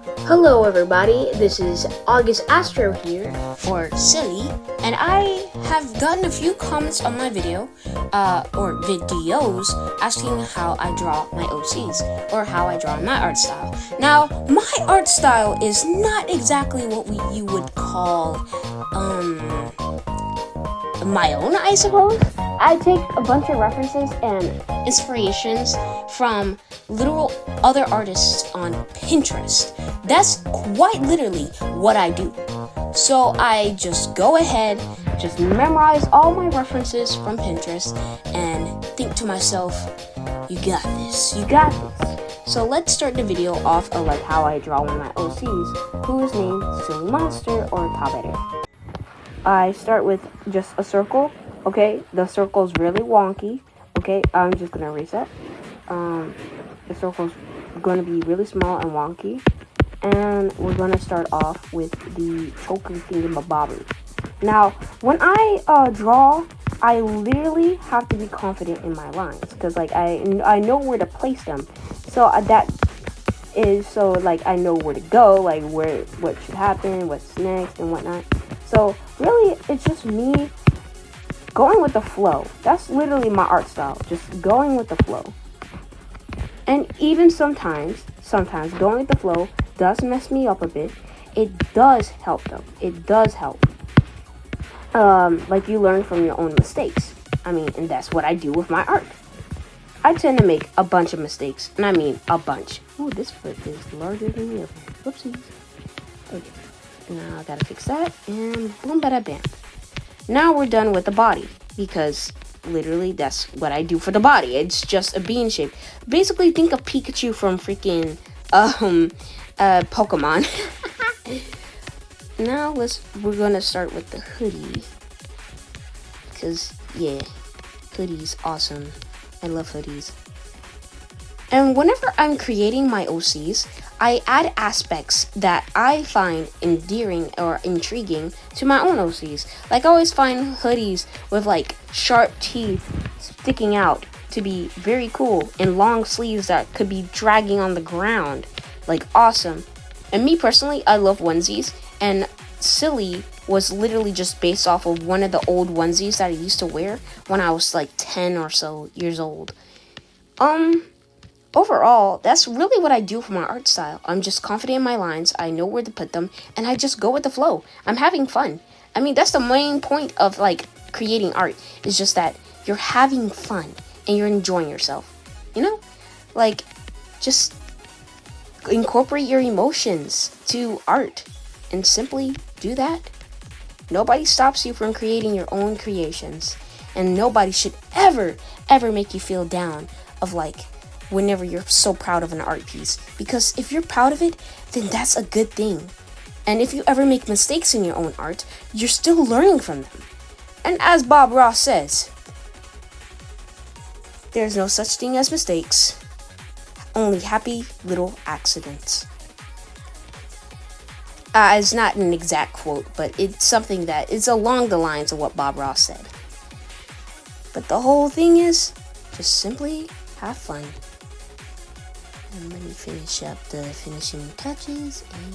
Hello everybody, this is August Astro here, or Silly, and I have gotten a few comments on my video, or videos, asking how I draw my OCs, or how I draw my art style. Now, my art style is not exactly what you would call, my own, I suppose. I take a bunch of references and inspirations from literal other artists on Pinterest. That's quite literally what I do. So I just go ahead, just memorize all my references from Pinterest and think to myself, you got this, you got this. So let's start the video off of like how I draw one of my OCs, who is named Silly Monster or Tabere. I start with just a circle. Okay, the circle's really wonky. Okay, I'm just gonna erase that. The circle's gonna be really small and wonky. And we're gonna start off with the choker thingamabobber. Now, when I draw, I literally have to be confident in my lines. Because, like, I know where to place them. So, I know where to go. Like, what should happen, what's next, and whatnot. So, really, it's just me going with the flow. That's literally my art style. Just going with the flow. And even sometimes going with the flow does mess me up a bit. It does help though. It does help. Like you learn from your own mistakes. And that's what I do with my art. I tend to make a bunch of mistakes. And I mean a bunch. Oh, this foot is larger than the other. Whoopsies. Okay. Now I gotta fix that. And boom, bada bam. Now we're done with the body. Because literally that's what I do for the body. It's just a bean shape. Basically think of Pikachu from freaking Pokemon. Now we're gonna start with the hoodie. Because yeah, hoodie's awesome. I love hoodies. And whenever I'm creating my OCs, I add aspects that I find endearing or intriguing to my own OCs. Like I always find hoodies with like sharp teeth sticking out to be very cool, and long sleeves that could be dragging on the ground. Like awesome. And me personally, I love onesies, and Silly was literally just based off of one of the old onesies that I used to wear when I was like 10 or so years old. Overall, that's really what I do for my art style. I'm just confident in my lines, I know where to put them, and I just go with the flow. I'm having fun. That's the main point of like creating art, is just that you're having fun and you're enjoying yourself. Like just incorporate your emotions to art and simply do that. Nobody stops you from creating your own creations, and nobody should ever make you feel down of like whenever you're so proud of an art piece, because if you're proud of it, then that's a good thing. And if you ever make mistakes in your own art, you're still learning from them. And as Bob Ross says, there's no such thing as mistakes, only happy little accidents. It's not an exact quote, but it's something that is along the lines of what Bob Ross said. But the whole thing is just simply have fun. And let me finish up the finishing touches. And